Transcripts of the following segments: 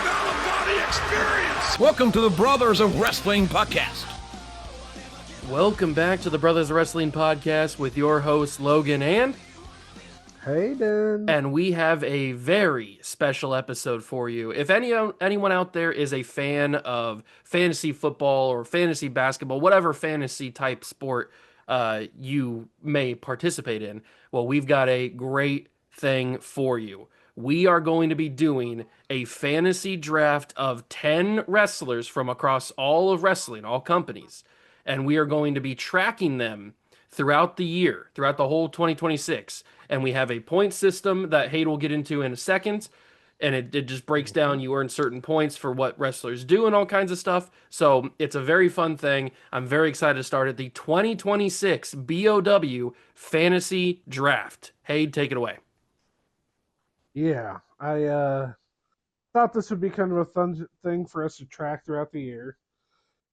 out-of-body experience. Welcome to the Brothers of Wrestling podcast. Welcome back to the Brothers of Wrestling podcast with your hosts Logan and Hayden. And we have a very special episode for you. If anyone out there is a fan of fantasy football or fantasy basketball, whatever fantasy type sport you may participate in, well, we've got a great thing for you. We are going to be doing a fantasy draft of 10 wrestlers from across all of wrestling, all companies, and we are going to be tracking them throughout the year, throughout the whole 2026. And we have a point system that Hayden will get into in a second. And it just breaks down, you earn certain points for what wrestlers do and all kinds of stuff. So it's a very fun thing. I'm very excited to start it. The 2026 BoW Fantasy Draft. Hayden, take it away. Yeah, I thought this would be kind of a fun thing for us to track throughout the year.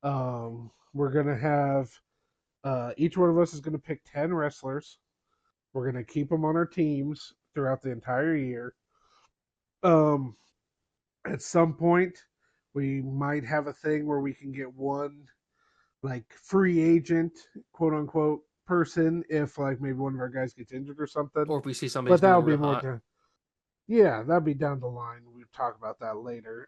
We're going to have, each one of us is going to pick 10 wrestlers. We're going to keep them on our teams throughout the entire year. At some point, we might have a thing where we can get one, like, free agent, quote-unquote, person if, like, maybe one of our guys gets injured or something. Or if we see somebody, but that'll be more time. Yeah, that'll be down the line. We'll talk about that later.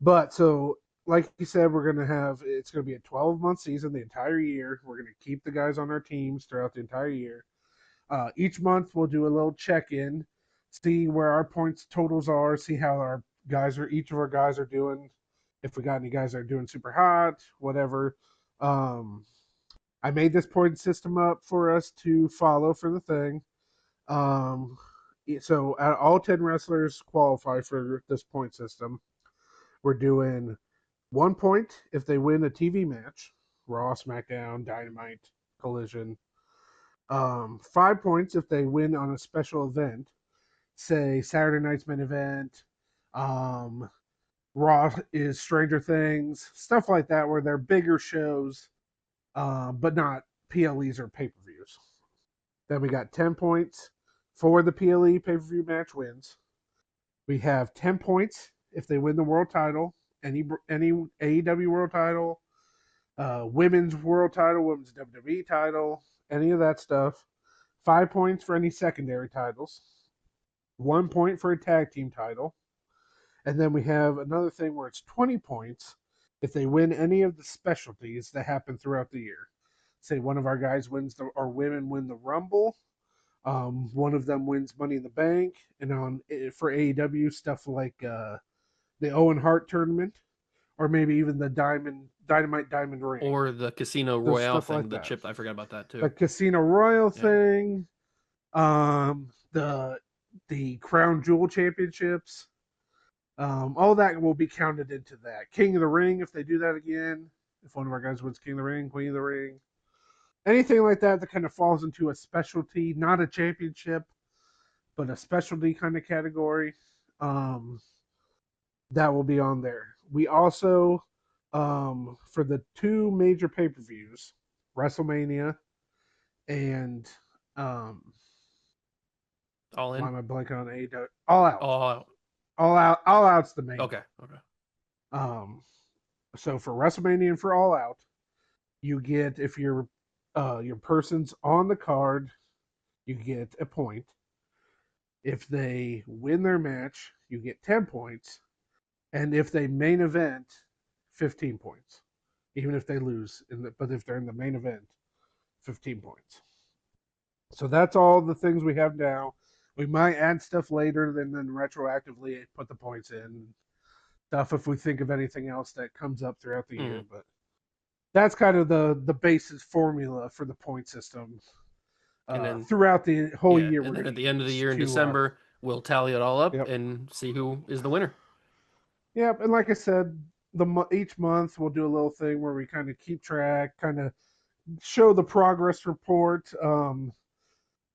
But so, like you said, it's going to be a 12-month season the entire year. We're going to keep the guys on our teams throughout the entire year. Each month, we'll do a little check-in, see where our points totals are, see how each of our guys are doing. If we got any guys that are doing super hot, whatever. I made this point system up for us to follow for the thing. So all 10 wrestlers qualify for this point system. We're doing 1 point if they win a TV match, Raw, SmackDown, Dynamite, Collision. 5 points if they win on a special event, say Saturday night's main event, Raw is Stranger Things, stuff like that, where they're bigger shows, but not PLEs or pay-per-views. Then we got 10 points for the PLE pay-per-view match wins. We have 10 points if they win the world title, any AEW world title, women's world title, women's WWE title, any of that stuff. 5 points for any secondary titles. 1 point for a tag team title. And then we have another thing where it's 20 points if they win any of the specialties that happen throughout the year. Say one of our guys or women win the Rumble. One of them wins Money in the Bank. And for AEW, stuff like the Owen Hart tournament. Or maybe even the Dynamite Diamond Ring. Or the Casino Royale thing, like the that. chip. I forgot about that too. The Casino Royale thing. The Crown Jewel Championships. All that will be counted into that. King of the Ring, if they do that again. If one of our guys wins King of the Ring, Queen of the Ring. Anything like that kind of falls into a specialty, not a championship, but a specialty kind of category. That will be on there. We also, for the 2 major pay-per-views, WrestleMania and All in? why am I blanking on AEW? All Out. All out. All Out's the main. Okay. So for WrestleMania and for All Out, you get, if your person's on the card, you get a point. If they win their match, you get 10 points. And if they main event, 15 points. Even if they lose, but if they're in the main event, 15 points. So that's all the things we have now. We might add stuff later and then retroactively put the points in. Stuff if we think of anything else that comes up throughout the year. But that's kind of the basis formula for the point system. And then throughout the whole year. And then at the end of the year in December, we'll tally it all up and see who is the winner. Yep, and like I said, each month we'll do a little thing where we kind of keep track, kind of show the progress report.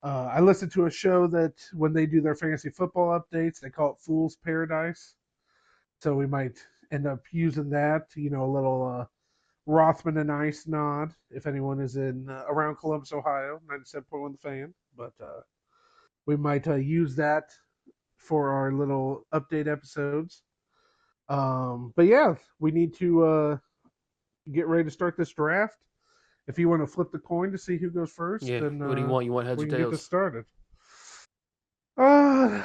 I listened to a show that when they do their fantasy football updates, they call it Fool's Paradise. So we might end up using that, a little Rothman and Ice nod, if anyone is in around Columbus, Ohio, 97.1 The Fan. But we might use that for our little update episodes. But yeah, we need to get ready to start this draft. If you want to flip the coin to see who goes first, Yeah. then What do you want? You want heads we or can get this tails? started. Uh,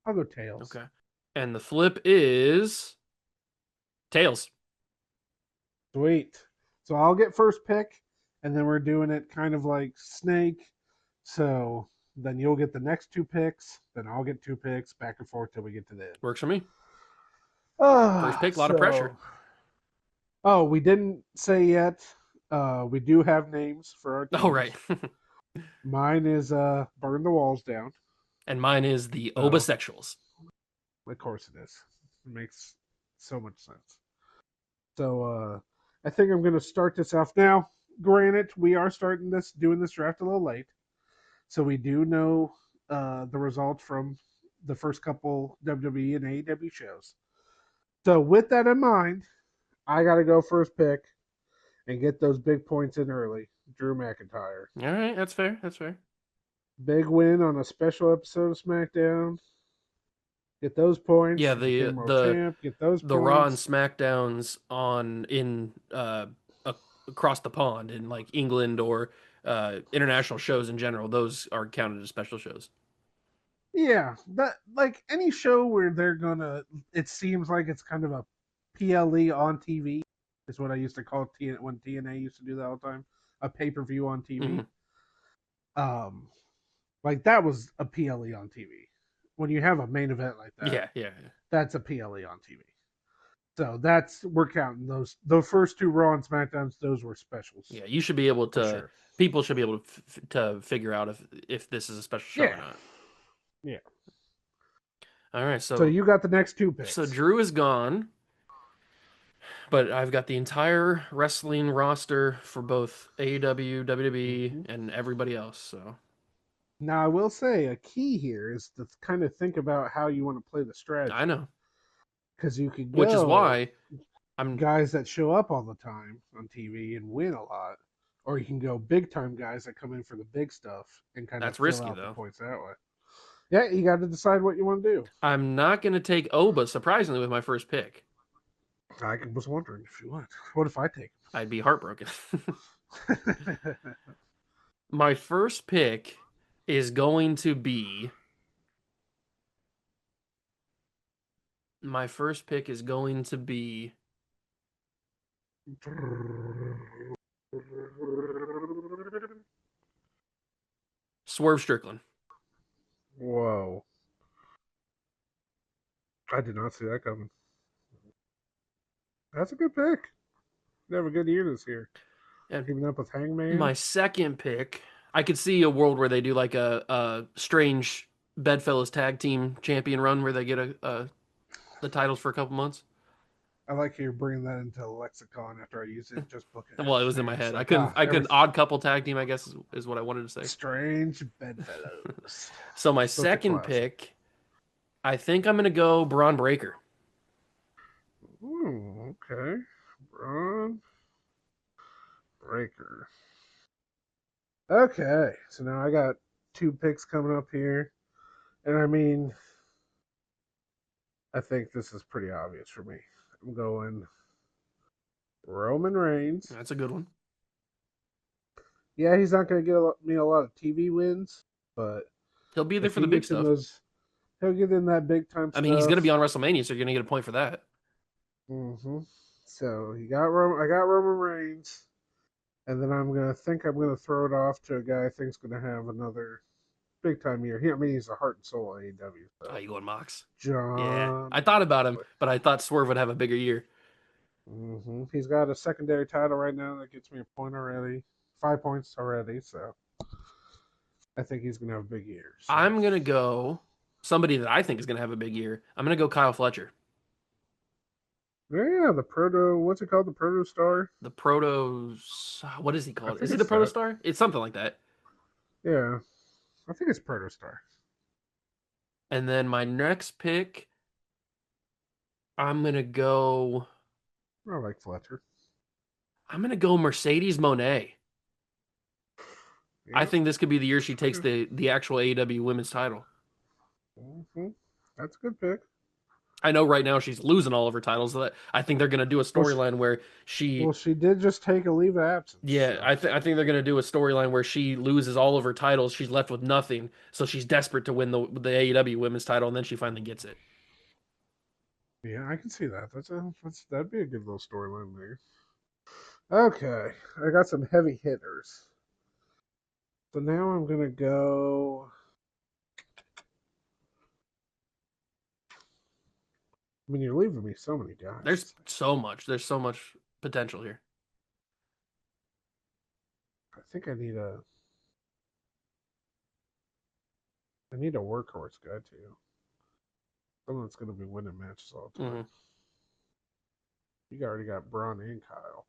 I'll go tails. Okay. And the flip is tails. Sweet. So I'll get first pick, and then we're doing it kind of like Snake. So then you'll get the next two picks, then I'll get two picks, back and forth till we get to the end. Works for me. First Ah, pick, a lot of pressure. oh, we didn't say yet. We do have names for our Oh, teams. right. Mine is Burn the Walls Down. And mine is the So Obasexuals. of course it is. It makes so much sense. So I think I'm going to start this off now. Granted, we are doing this draft a little late, so we do know the results from the first couple WWE and AEW shows. So with that in mind, I got to go first pick and get those big points in early. Drew McIntyre, All right, that's fair. That's fair. big win on a special episode of SmackDown. Get those points. Yeah, He the became world the champ. Get those the Raw and points. SmackDowns on in across the pond in like England or international shows in general, those are counted as special shows. Yeah, that like any show where they're gonna. It seems like it's kind of a PLE on TV is what I used to call when TNA used to do that all the time. A pay per view on TV. Hmm. Um, like that was a PLE on TV. When you have a main event like that, Yeah, yeah, yeah. that's a PLE on TV. So that's we're counting those. The first two Raw and Smackdowns, those were specials Yeah, you should be able for to. sure. People should be able to figure out if this is a special show or Yeah, not. yeah. All right, So so you got the next two so picks. Drew is gone, but I've got the entire wrestling roster for both AEW, WWE, Mm-hmm. and everybody else. So Now, I will say a key here is to kind of think about how you want to play the I strategy know, because you could which is go why I'm. guys that show up all the time on TV and win a lot, or you can go big time guys that come in for the big stuff and kind of That's fill risky out the though. points that way. Yeah, you got to decide what you want to do. I'm not going to take Oba surprisingly with my first pick. I was wondering if you would. What if I take I'd be heartbroken. him? My first pick is going to be. My first pick is going to be Swerve Strickland. Whoa. I did not see that coming. That's a good pick. You have a good year this year. And Keeping up with my Hangman. second pick, I could see a world where they do like a strange Bedfellows tag team champion run where they get the titles for a couple months. I like how you're bringing that into lexicon after I use it. Just book it. Well, it was in You're my just head. like, I every couldn't odd couple tag team, I guess is what I wanted to say. strange bedfellows. So my Book a second classic. pick, I think I'm gonna go Braun Breaker. Ooh, okay. Braun Breaker. Okay, so now I got two picks coming up here, and I mean, I think this is pretty obvious for me. I'm going Roman Reigns. That's a good one. Yeah, he's not going to me a lot of TV wins, but He'll be there if for he the big gets in stuff. those, he'll get in that big time I mean, he's stuff. gonna be on WrestleMania, so you're gonna get a point for that. hmm So you got I got Roman Reigns, and then I'm gonna throw it off to a guy I think's gonna have another big time year. I mean, he's the heart and soul of AEW. Oh, So you going Mox? Yeah, John I thought about him, Moxley. but I thought Swerve would have a bigger year. He's got a secondary title right now that gets me a point already, 5 points already. So I think he's gonna have a big year. So I'm gonna go somebody that I think is gonna have a big year. I'm gonna go Kyle Fletcher, yeah, the proto. What's it called? The proto star. the Proto. What is he I called? Is think he the it's Proto that. Star? It's something like that. Yeah, I think it's proto star. And then my next pick, I'm gonna go. I like Fletcher. I'm gonna go Mercedes Monet. I Yeah. think this could be the year she takes Okay. the actual AEW Women's title. hmm That's a good pick. I know right now she's losing all of her titles. That I think they're going to do a Well, she, storyline where she, well, she did just take a leave of absence. yeah, So. I think they're going to do a storyline where she loses all of her titles. She's left with nothing, so she's desperate to win the AEW Women's title, and then she finally gets it. Yeah, I can see that. That'd be a good little storyline there. Okay, I got some heavy hitters. So now I'm gonna go. I mean, you're leaving me so many There's guys. so much. There's so much potential here. I think I need a workhorse guy too. Someone that's gonna be winning matches all the Hmm time. You already got Braun and Kyle.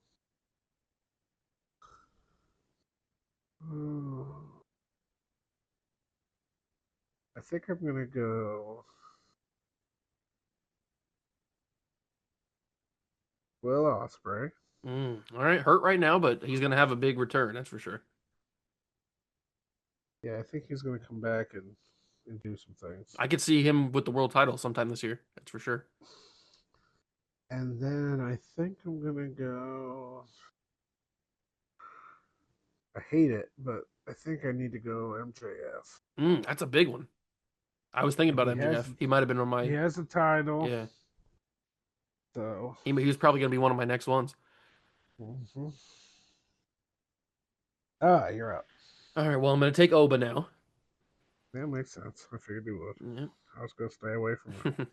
I think I'm gonna go Will Ospreay. All right, hurt right now, but he's going to have a big return. That's for sure. Yeah, I think he's gonna come back and do some things. I could see him with the world title sometime this year. That's for sure. And then I think I'm gonna go. I hate it, but I think I need to go MJF. That's a big one. I was thinking about He has MJF. He might have been on he my, has the title, yeah. so He was probably going to be one of my next ones. mhm. You're up. All right, well, I'm going to take Oba now. That makes sense. I figured you would. Yep. I was gonna stay away from it.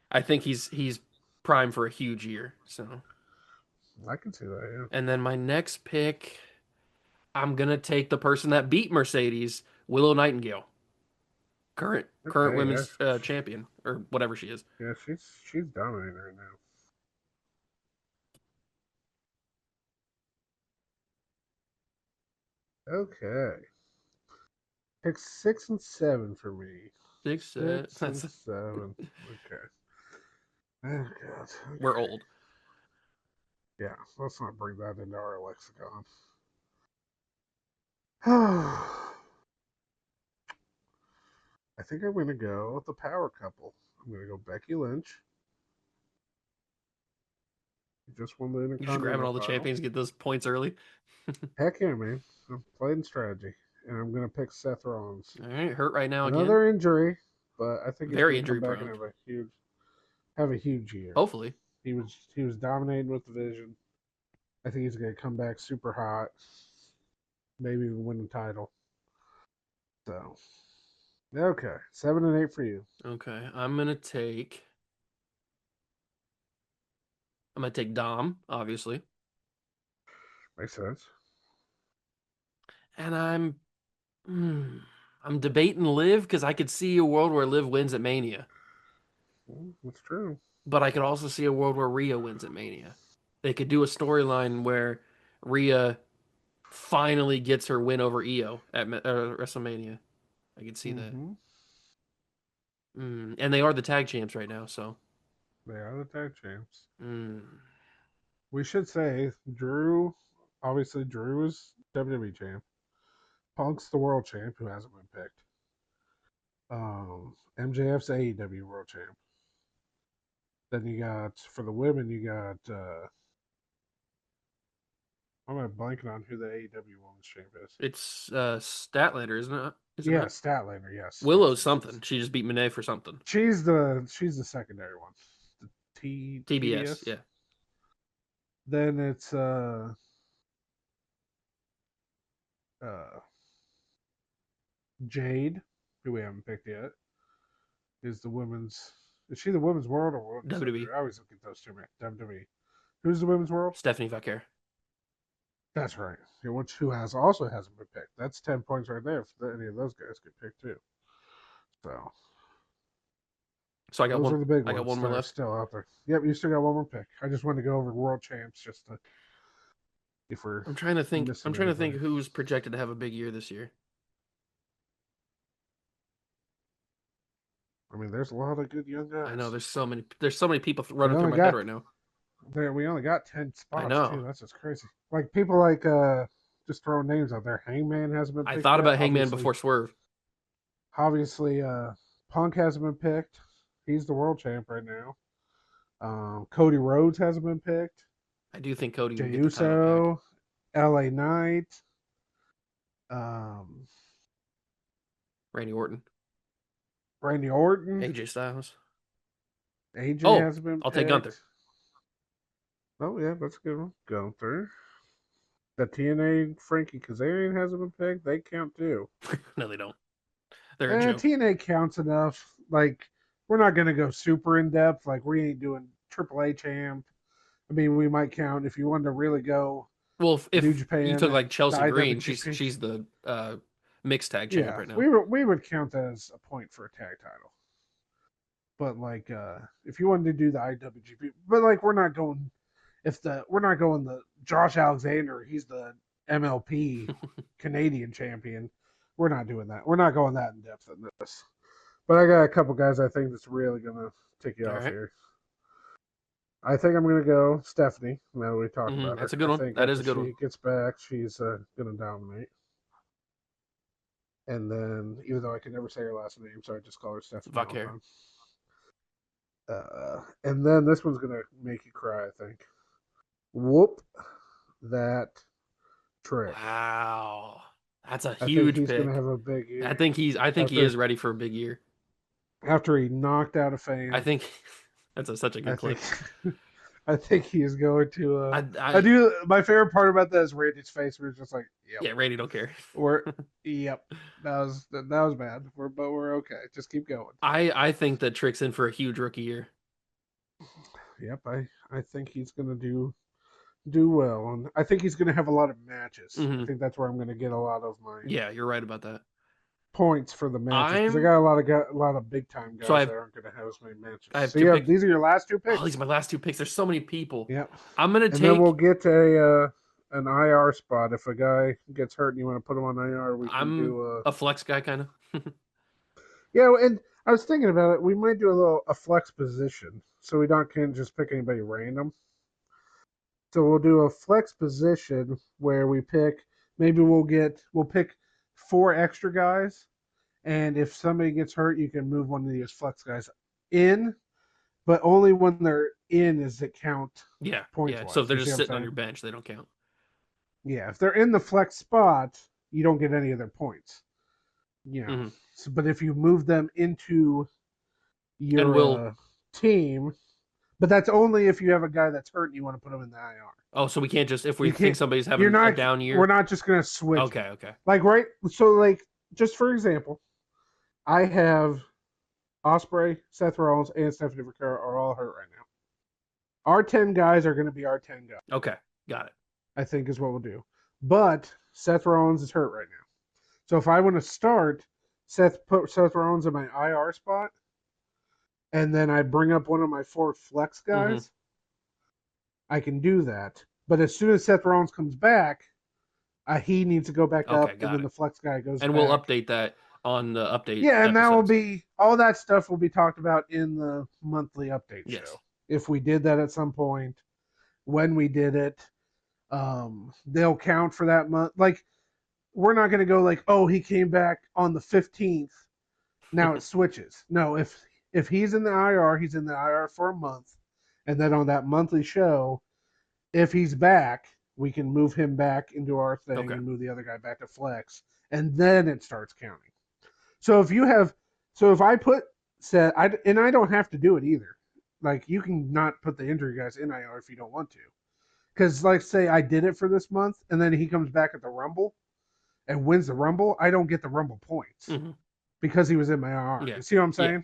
I think he's prime for a huge year. So, I can see that. and then my next pick, I'm gonna take the person that beat Mercedes, Willow Nightingale, current Yeah. current Okay. women's champion or whatever she is. Yeah. She's dominating right now. Okay. Pick 6 and 7 for me. Six. Six and That's seven. Okay. Oh God. we're Okay. old. Yeah. Let's not bring that into our lexicon. I think I'm gonna go with the power couple. I'm gonna go Becky Lynch. He just won the You just grabbing Intercontinental all the title. champions, get those points early. Heck yeah, man. I'm playing strategy. And I'm gonna pick Seth Rollins. All right, hurt right now again. Another injury, but I think he's Very gonna come injury back and prone. have a huge year. Hopefully. He was dominating with the vision. I think he's gonna come back super hot. Maybe even win the title. So okay. 7 and 8 for you. Okay, I'm gonna take Dom, obviously, Makes sense. and I'm debating Liv because I could see a world where Liv wins at Mania, That's true. but I could also see a world where Rhea wins at Mania. They could do a storyline where Rhea finally gets her win over Io at WrestleMania. I could see that. Mm-hmm. And they are the tag champs right now, so. They are the tag champs. Mm. We should say Drew, obviously Drew is WWE champ. Punk's the world champ who hasn't been picked. MJF's AEW world champ. Then you got for the women, you got I'm blanking on who the AEW women's champ is. It's Statlander, isn't it? Is it Yeah, not? Statlander. Yes, Willow's yes, yes. something. She just beat Monet for something. She's the secondary one. The TBS, TBS. yeah. Then it's uh Jade, who we haven't picked yet, is the women's. Is she the women's world or women's? WWE. I always look at those two, man. WWE. Who's the women's world? Stephanie Vaquer. That's right. Yeah, which who also hasn't been picked. That's 10 points right there. If any of those guys get picked too. So So I got those one. are the big I got ones one that more are left. still out there. Yep, you still got one more pick. I just wanted to go over world champs just to if we're I'm trying to think. missing I'm trying to think anybody. who's projected to have a big year this year. I mean, there's a lot of good young guys. I know there's so many. There's so many people running We through only my head got right now. we only got 10 I spots know. too. That's just crazy. Like people like just throwing names out there. Hangman hasn't been I picked thought yet. about Hangman before Swerve. Obviously, Punk hasn't been picked. He's the world champ right now. Cody Rhodes hasn't been picked. I do think Cody will Jey get the title back. Uso, LA Knight, um, Randy Orton, Randy Orton, AJ Styles. AJ Oh, hasn't been I'll take Gunther. picked. Oh yeah, that's a good one. Gunther. The TNA Frankie Kazarian hasn't been picked. They count too. No, they don't. They're a joke. TNA counts enough. Like we're not gonna go super in depth. Like we ain't doing AAA champ. I mean, we might count if you wanted to really go. Well, if New you Japan, took like the Chelsea Green, IWGP. she's the mixed tag champ Yeah, right now. we would count that as a point for a tag title. But like, if you wanted to do the IWGP, but like, we're not going. We're not going the Josh Alexander, he's the MLP Canadian champion. We're not doing that. We're not going that in depth in this. But I got a couple guys I think that's really gonna take you off here. I think I'm gonna go Stephanie. Now we talked about her. That's a good one. That is a good one. She gets back, she's gonna dominate. And then, even though I can never say her last name, so I just call her Stephanie. Vaquer. And then this one's gonna make you cry, I think. Whoop that trick. Wow, that's a huge pick. He's pick. Gonna have a big year. I think he is ready for a big year. After he knocked out a fan. I think that's such a good clip. I think he is going to. I do. My favorite part about that is Randy's face. We're just like, yep. Yeah, Randy don't care. Yep. That was bad. But we're okay. Just keep going. I think that Trick's in for a huge rookie year. Yep. I think he's gonna do well, and I think he's gonna have a lot of matches. I think that's where I'm gonna get a lot of my. Yeah, you're right about that. Points for the matches because I got a lot of big time guys that aren't going to have as many matches. So these are your last two picks. Oh, these are my last two picks. There's so many people. Yep. I'm gonna take. And then we'll get an IR spot if a guy gets hurt and you want to put him on IR. We can do a flex guy kind of. Yeah, and I was thinking about it. We might do a flex position, so we can't just pick anybody random. So we'll do a flex position where we pick. Maybe we'll pick 4 extra guys, and if somebody gets hurt, you can move one of these flex guys in, but only when they're in is it count. Yeah, points. Yeah. So if they're just sitting on your bench, they don't count. Yeah, if they're in the flex spot, you don't get any of their points. So, but if you move them into your team, but that's only if you have a guy that's hurt and you want to put him in the IR. Oh, so we can't just if we think somebody's having a down year. We're not just going to switch. Okay. Like just for example, I have Ospreay, Seth Rollins, and Stephanie Vaquero are all hurt right now. Our 10 guys are going to be our 10 guys. Okay, got it. I think is what we'll do. But Seth Rollins is hurt right now. So if I want to start, put Seth Rollins in my IR spot, and then I bring up one of my 4 flex guys, I can do that. But as soon as Seth Rollins comes back, he needs to go back up, and then the flex guy goes and back. we'll update that on the update. Yeah, and that will be all that stuff will be talked about in the monthly update show. If we did that at some point, when we did it, they'll count for that month. Like, we're not going to go like, oh, he came back on the 15th. Now it switches. No, if he's in the IR, he's in the IR for a month. And then on that monthly show, if he's back, we can move him back into our thing and move the other guy back to flex. And then it starts counting. So if I put Seth, and I don't have to do it either. Like, you can not put the injury guys in IR if you don't want to. Because, like, say I did it for this month, and then he comes back at the Rumble and wins the Rumble, I don't get the Rumble points because he was in my IR. Yeah. You see what I'm saying? Yeah.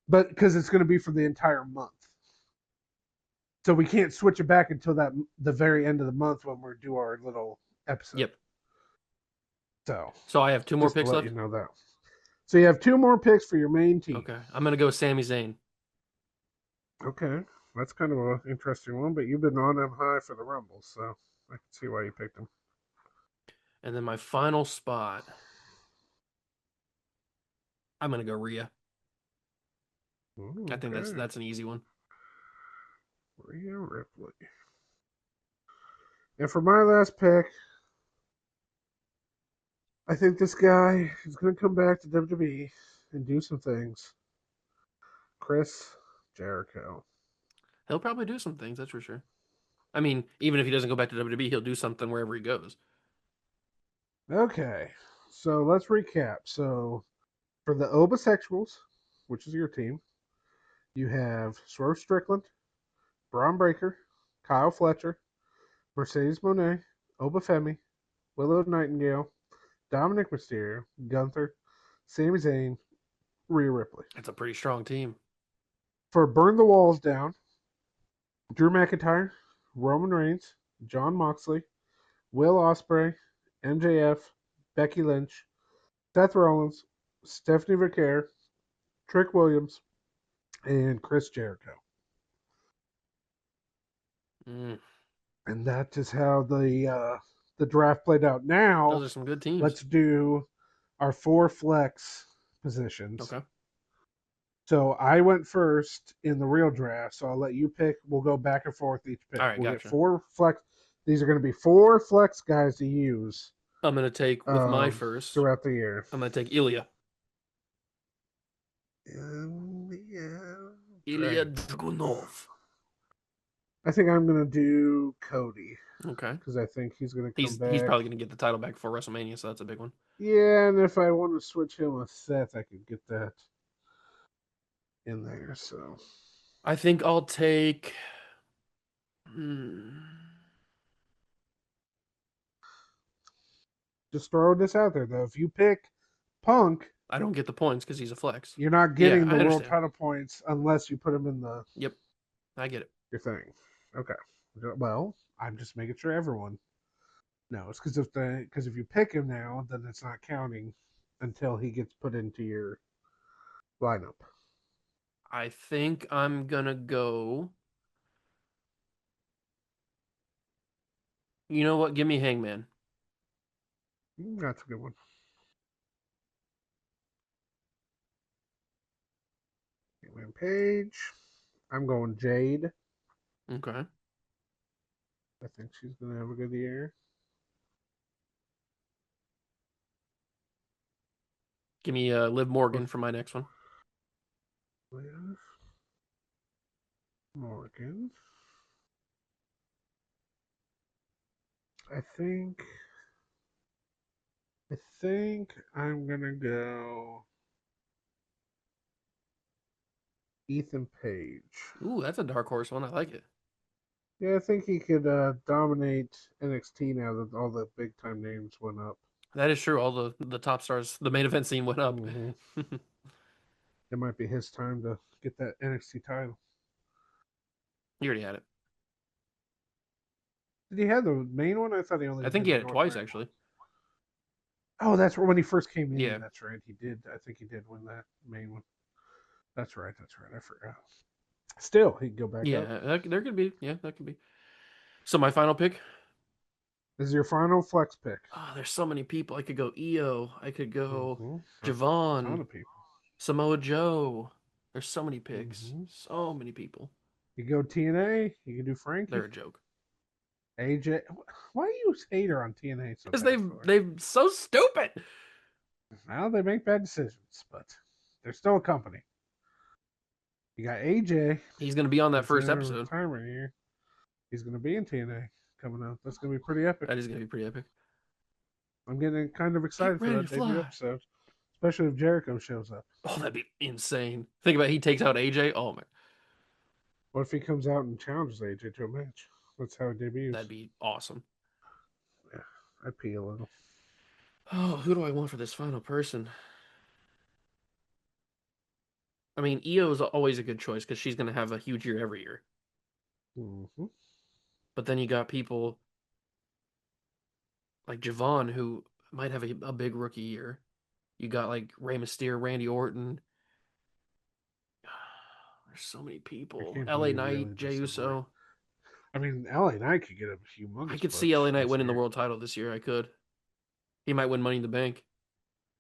But because it's going to be for the entire month. So we can't switch it back until the very end of the month when we do our little episode. Yep. So I have 2 more picks left? You know that. So you have 2 more picks for your main team. Okay. I'm going to go Sami Zayn. Okay. That's kind of an interesting one, but you've been on him high for the Rumble, so I can see why you picked him. And then my final spot, I'm going to go Rhea. I think that's an easy one. Rhea Ripley. And for my last pick, I think this guy is going to come back to WWE and do some things. Chris Jericho. He'll probably do some things, that's for sure. I mean, even if he doesn't go back to WWE, he'll do something wherever he goes. Okay, so let's recap. So for the Obasexuals, which is your team, you have Swerve Strickland, Braun Breaker, Kyle Fletcher, Mercedes Moné, Obafemi, Willow Nightingale, Dominic Mysterio, Gunther, Sami Zayn, Rhea Ripley. It's a pretty strong team. For Burn the Walls Down, Drew McIntyre, Roman Reigns, John Moxley, Will Ospreay, MJF, Becky Lynch, Seth Rollins, Stephanie Vaquer, Trick Williams, and Chris Jericho. Mm, And that is how the draft played out. Now those are some good teams. let's do our 4 flex positions. Okay. So I went first in the real draft, so I'll let you pick. We'll go back and forth each pick. All right, we'll gotcha. get 4 flex. These are going to be 4 flex guys to use. I'm going to take, with my first, throughout the year. I'm going to take Ilya. Ilya Dragunov. I think I'm going to do Cody. Okay. Because I think he's going to come back. He's probably going to get the title back for WrestleMania, so that's a big one. Yeah, and if I want to switch him with Seth, I could get that in there. So I think I'll take. Just throw this out there, though. If you pick Punk, I don't get the points because he's a flex. you're not getting Yeah, the world title points unless you put him in the. Yep, I get it. Your thing. Okay. Well, I'm just making sure everyone knows because if you pick him now, then it's not counting until he gets put into your lineup. I think I'm gonna go. You know what? Give me Hangman. That's a good one. Hangman Page. I'm going Jade. Okay. I think she's gonna have a good year. Give me Liv Morgan for my next one. Liv Morgan. I think I'm gonna go Ethan Page. Ooh, that's a dark horse one. I like it. Yeah, I think he could dominate NXT now that all the big time names went up. That is true. All the top stars, the main event scene went up. Mm-hmm. It might be his time to get that NXT title. He already had it. Did he have the main one? I thought he only. I think he had it twice, actually. Oh, that's when he first came in. Yeah. That's right. He did. I think he did win that main one. That's right. I forgot. Still, he could go back up. Yeah, there could be. Yeah, that could be. So my final pick. This is your final flex pick. Oh, there's so many people. I could go EO. I could go A ton Javon. of people. Samoa Joe. There's so many picks. So many people. You go TNA. You can do Frankie. They're a joke. AJ. Why do you hate her on TNA so Because bad? they've so stupid. Well, they make bad decisions, but they're still a company. You got AJ. He's going to be on that first episode. Retirement year. He's going to be in TNA coming up. That's going to be pretty epic. That is going to be pretty epic. I'm getting kind of excited for that debut episode, especially if Jericho shows up. Oh, that'd be insane. Think about it, he takes out AJ. Oh, man. What if he comes out and challenges AJ to a match? That's how it debuts. That'd be awesome. Yeah, I'd pee a little. Oh, who do I want for this final person? I mean, Io is always a good choice because she's going to have a huge year every year. Mm-hmm. But then you got people like Javon who might have a big rookie year. You got like Rey Mysterio, Randy Orton. There's so many people. LA Knight, really Jey Uso. I mean, LA Knight could get a humongous. I could see LA Knight winning the world title this year. I could. He might win Money in the Bank.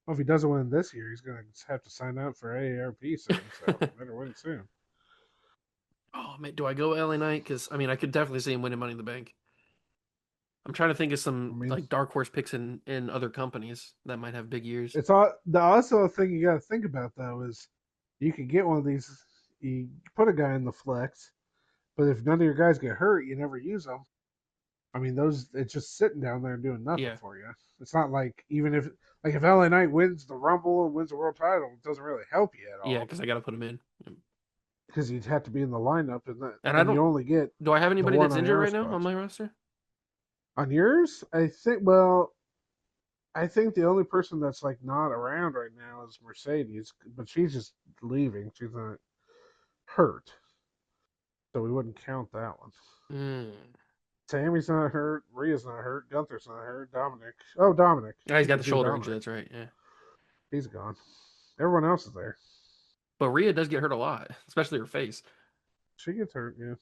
Well, if he doesn't win this year, he's going to have to sign up for AARP soon. So better win soon. Oh man, do I go LA Knight? Because I mean, I could definitely see him winning Money in the Bank. I'm trying to think of some like dark horse picks in other companies that might have big years. It's all the also thing you got to think about though is you could get one of these. you put a guy in the flex, but if none of your guys get hurt, you never use them. I mean, those it's just sitting down there doing nothing Yeah. for you. It's not like even if LA Knight wins the Rumble and wins the world title, it doesn't really help you at Yeah, all because I got to put him in. because you'd have to be in the lineup And I and you don't. only get Do I have the anybody one that's injured IR right now on spot. my roster? On yours, I think. Well, I think the only person that's like not around right now is Mercedes, but she's just leaving. She's not hurt, so we wouldn't count that one. Mm. Tammy's not hurt. Rhea's not hurt. Gunther's not hurt. Dominic. Oh, Dominic. Oh, he's You got the could do shoulder injury. Dominic. That's right. Yeah. He's gone. Everyone else is there. But Rhea does get hurt a lot, especially her face. She gets hurt, yeah.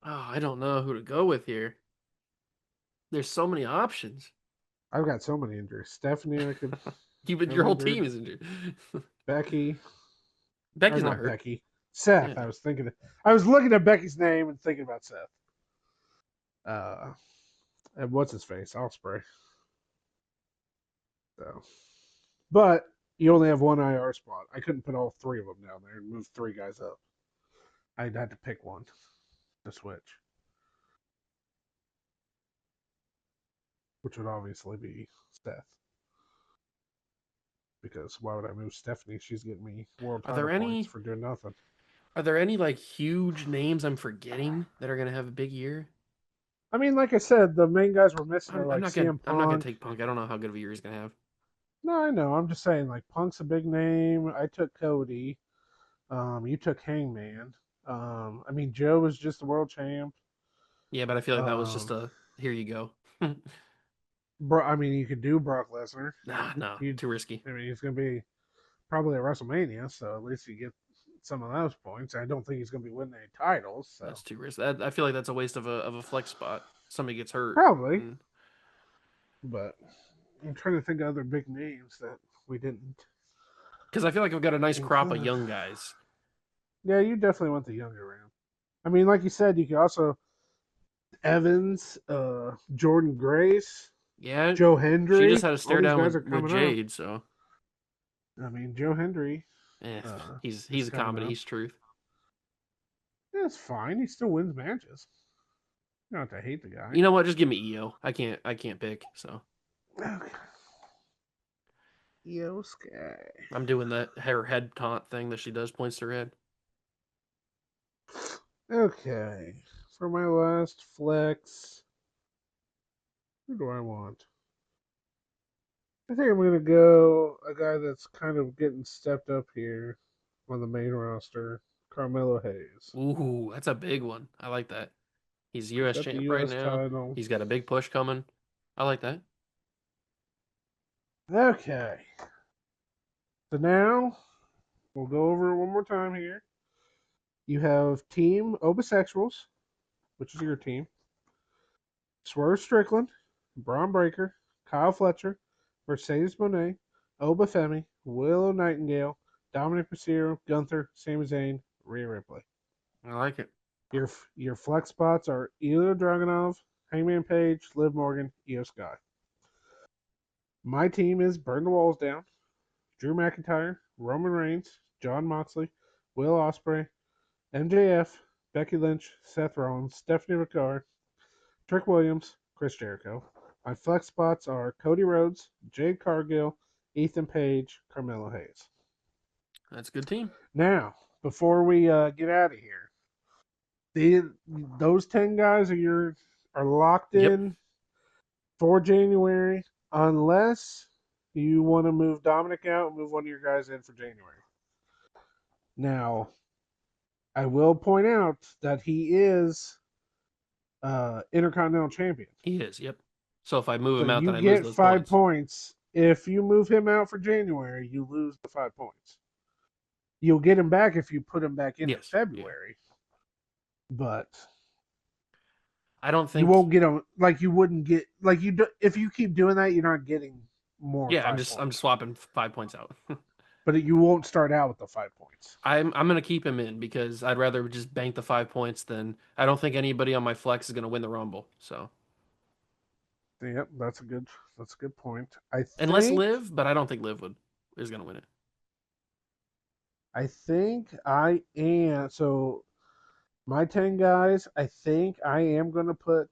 Oh, I don't know who to go with here. There's so many options. I've got so many injuries. Stephanie, I could have Your whole injured. team is injured. Becky, or Becky's not not hurt. Becky. Seth. Yeah. I was looking at Becky's name and thinking about Seth. And what's his face? Osprey. So, but you only have one IR spot. I couldn't put all three of them down there and move three guys up. I'd had to pick one to switch, which would obviously be Seth. Because why would I move Stephanie? She's getting me world Are title there points any? for doing nothing. Are there any like huge names I'm forgetting that are gonna have a big year? I mean, like I said, the main guys we're missing are I'm like not gonna. CM I'm not gonna Punk. take Punk. I don't know how good of a year he's gonna have. No, I know. I'm just saying, like Punk's a big name. I took Cody. You took Hangman. I mean, Joe was just the world champ. Yeah, but I feel like that was just Um, a here you go. I mean, you could do Brock Lesnar. Nah, no, You, too risky. I mean, he's going to be probably at WrestleMania, so at least you get some of those points. I don't think he's going to be winning any titles, so That's too risky. I feel like that's a waste of a flex spot. Somebody gets hurt. probably. And But I'm trying to think of other big names that we didn't because I feel like I've got a nice crop of include. young guys. Yeah, you definitely went the younger round. I mean, like you said, you could also Evans, Jordan Grace, Yeah, Joe she just Hendry. had a All stare these down guys are with coming up. Jade, so I mean, Joe Hendry eh, is he's a coming comedy. up. He's truth. Yeah, it's fine. He still wins matches. You don't have to hate the guy. You know what? Just give me EO. I can't pick. So Okay. Yo, Sky. I'm doing that her head taunt thing that she does, points to her head. Okay. For my last flex, who do I want? I think I'm going to go a guy that's kind of getting stepped up here on the main roster, Carmelo Hayes. Ooh, that's a big one. I like that. He's He's U.S. got the champ right U.S. now. title. He's got a big push coming. I like that. Okay. So now we'll go over it one more time here. You have Team Obasexuals, which is your team. Swerve Strickland, Braun Breaker, Kyle Fletcher, Mercedes Monet, Oba Femi, Willow Nightingale, Dominic Mysterio, Gunther, Sami Zayn, Rhea Ripley. I like it. Your flex spots are Ilya Dragunov, Hangman Page, Liv Morgan, Io Sky. My team is Burn the Walls Down, Drew McIntyre, Roman Reigns, John Moxley, Will Ospreay, MJF, Becky Lynch, Seth Rollins, Stephanie McCart, Trick Williams, Chris Jericho. My flex spots are Cody Rhodes, Jade Cargill, Ethan Page, Carmelo Hayes. That's a good team. Now, before we get out of here, those 10 guys are locked Yep. in for January, unless you want to move Dominic out and move one of your guys in for January. Now, I will point out that he is Intercontinental Champion. He is. Yep. So if I move So him out, you then I lose get those 5 points. points. If you move him out for January, you lose the 5 points. You'll get him back if you put him back in Yes. February. Yeah. But I don't you think. won't get them like you wouldn't get like you do, if you keep doing that, you're not getting more. Yeah, 5 I'm points. just swapping 5 points out. But you won't start out with the 5 points. I'm gonna keep him in because I'd rather just bank the 5 points than I don't think anybody on my flex is gonna win the Rumble. So Yep, that's a good point. unless Liv, but I don't think Liv is gonna win it. I think I am. So my 10 guys, I think I am going to put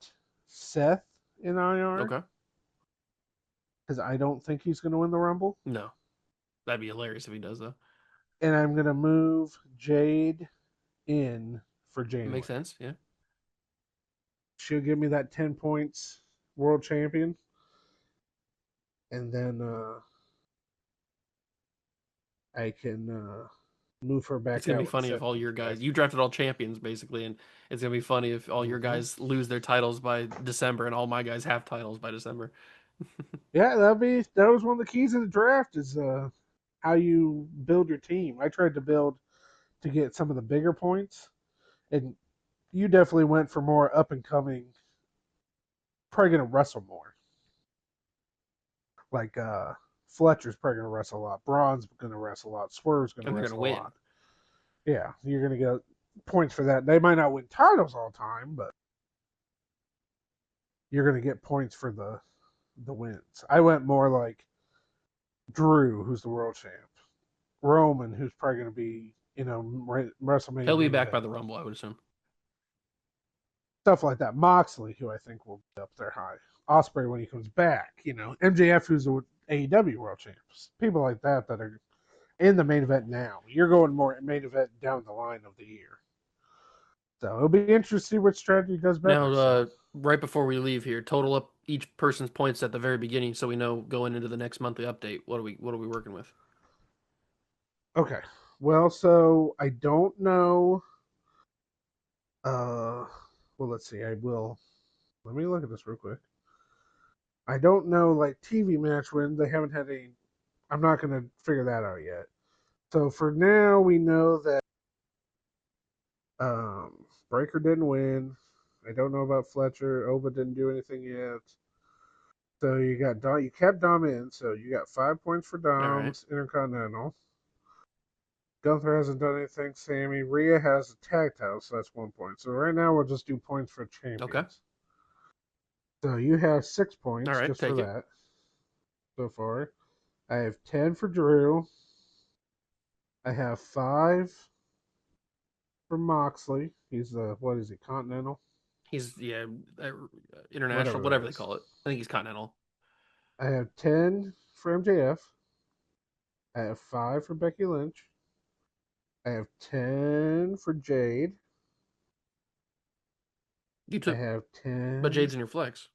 Seth in IR Okay. because I don't think he's going to win the Rumble. No, that'd be hilarious if he does though. And I'm going to move Jade in for Makes January. sense. Yeah. She'll give me that 10 points world champion. And then I can move her It's back gonna be out with funny if all 17 your guys guys. you drafted all champions basically, and it's gonna be funny if all your Hmm. guys lose their titles by December and all my guys have titles by December. Yeah, that was one of the keys of the draft is how you build your team. I tried to build to get some of the bigger points, and you definitely went for more up and coming. Probably going to wrestle more. Like Fletcher's probably going to wrestle a lot. Braun's going to wrestle a lot. Swerve's going to And they're gonna wrestle a win. lot. Yeah, you're going to get points for that. They might not win titles all the time, but you're going to get points for the wins. I went more like Drew, who's the world champ. Roman, who's probably going to be, WrestleMania He'll be main back by event. the Rumble, I would assume. Stuff like that. Moxley, who I think will be up there high. Osprey when he comes back. MJF, who's the AEW world champs. People like that are in the main event now. You're going more main event down the line of the year. So it'll be interesting to see which strategy does better. Now, So right before we leave here, total up each person's points at the very beginning, so we know going into the next monthly update. What are we working with? okay. Well, so I don't know. Well, let's see. I will. Let me look at this real quick. I don't know, like TV match wins. They haven't had any. I'm not going to figure that out yet. So for now, we know that Breaker didn't win. I don't know about Fletcher. Oba didn't do anything yet. So you got Dom. You kept Dom in. So you got 5 points for All right. Dom's Intercontinental. Gunther hasn't done anything. Sammy. Rhea has a tag title, so that's 1 point. So right now we'll just do points for Okay. champions. So you have 6 All points right. just for Take it. that so far. I have 10 for Drew. I have 5 for Moxley. He's what is he? Continental, He's uh, international, whatever whatever that they is. call it. I think he's continental. I have 10 for MJF. I have 5 for Becky Lynch. I have 10 for Jade. You I took, have but 10. Jade's in your flex.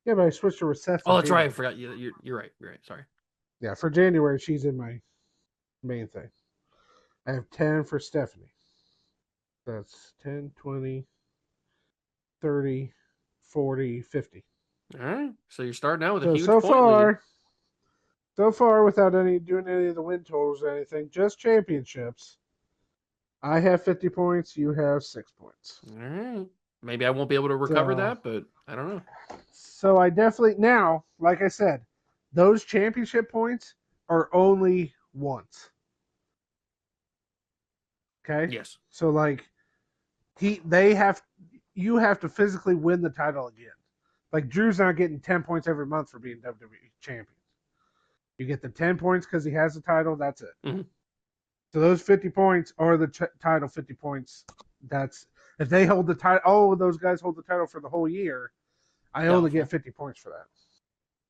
Yeah, but I switched to Seth for Oh, that's right. I January. forgot. You're right. You're right. Sorry. Yeah, for January, she's in my main thing. I have 10 for Stephanie. That's 10, 20, 30, 40, 50. All right. So you're starting out with a So, huge so point lead. far, so far, without doing any of the win totals or anything, just championships, I have 50 points. You have 6 points. All right. Maybe I won't be able to recover So, that, but I don't know. so I definitely now, like I said, those championship points are only once. Okay, Yes. so like they have you have to physically win the title again. Like Drew's not getting 10 points every month for being WWE champion. You get the 10 points because he has the title. That's it. Hmm. So those 50 points are the title 50 points. That's if they hold the title. Oh, those guys hold the title for the whole year. I only get Doubtful. 50 points for that.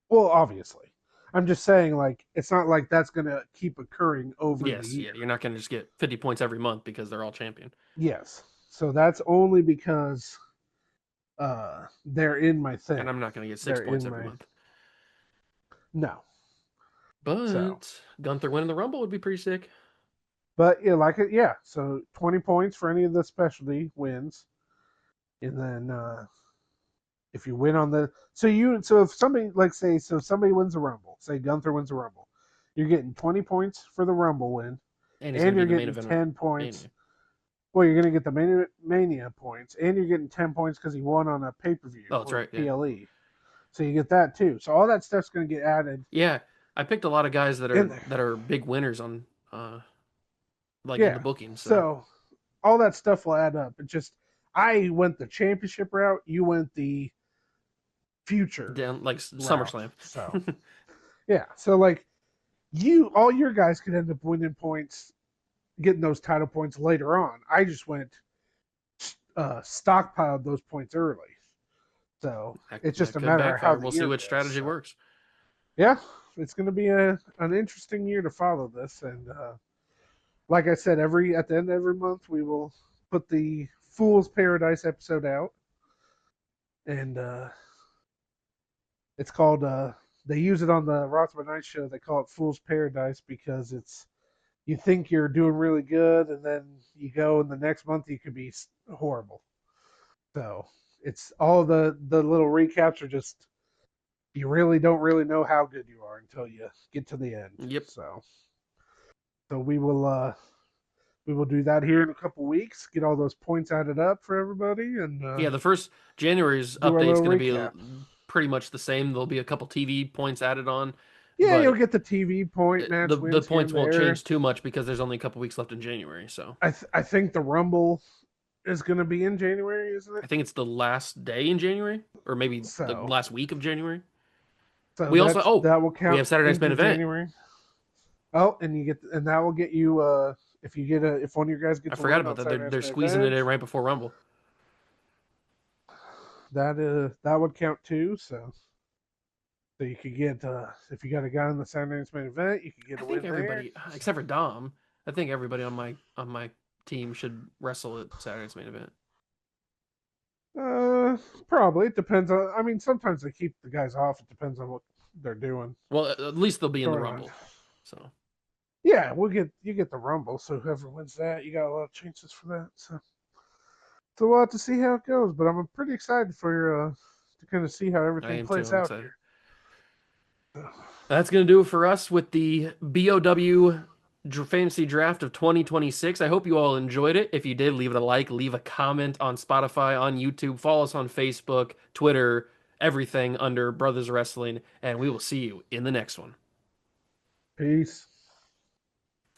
Well, obviously. I'm just saying, like, it's not like that's going to keep occurring over the Yes. year. Yeah. You're not going to just get 50 points every month because they're all champion. Yes. So that's only because they're in my And thing. I'm not going to get six They're points in every my. month. No. So, But Gunther winning the Rumble would be pretty sick. but yeah, yeah. So 20 points for any of the specialty wins. And then if you win on so if somebody like say so somebody wins a rumble, say Gunther wins a rumble, you're getting 20 points for the rumble win, And he's going and to be you're the main getting event of 10 points. Mania. Well, you're gonna get the mania points, and you're getting 10 points because he won on a pay-per-view Oh, that's or right. Yeah. PLE. So you get that too. So all that stuff's gonna get added Yeah. I picked a lot of guys that in are there. big winners on like in the Yeah. bookings. So So all that stuff will add up. It just I went the championship route, you went the future down like route. SummerSlam. So yeah. So like all your guys could end up winning points, getting those title points later on. I just went stockpiled those points early, so it's just That a could matter of how backfire. the We'll see year which goes. strategy So works. yeah, it's going to be an interesting year to follow this, and like I said, at the end of every month we will put the Fool's Paradise episode out, and it's called. They use it on the Rothman Night Show. They call it Fool's Paradise because it's you think you're doing really good, and then you go, and the next month you could be horrible. So it's all the little recaps are just you really don't really know how good you are until you get to the end. Yep. So we will do that here in a couple weeks. Get all those points added up for everybody, and Yeah, the first January's do our update is little going to be recap. pretty much the same. There'll be a couple TV points added on, Yeah, you'll but get the TV point the match the wins here points and won't there. change too much because there's only a couple weeks left in January. So I think the Rumble is going to be in January, isn't it? I think it's the last day in January, or maybe the So last week of January. so We also that will we count have Saturday Night's main into event. January. Oh, and that will get you if you get if one of your guys I gets a forgot win about on that. Saturday Night's They're main squeezing it event, in right before Rumble. that would count too. So you could get if you got a guy in the Saturday Night's main event, you could get I a think win there. everybody, except for Dom, I think everybody on my team should wrestle at Saturday's main event. Uh, Probably it depends on. I mean, sometimes they keep the guys off. It depends on what they're doing. Well, at least they'll be in the Storyline. Rumble. So Yeah, you get the Rumble. So whoever wins that, you got a lot of chances for that. So we'll have to see how it goes. But I'm pretty excited for to kind of see how I everything am too. plays I'm out excited. here. That's going to do it for us with the BOW Fantasy Draft of 2026. I hope you all enjoyed it. If you did, leave it a like, leave a comment on Spotify, on YouTube, follow us on Facebook, Twitter, everything under Brothers Wrestling, and we will see you in the next one. Peace.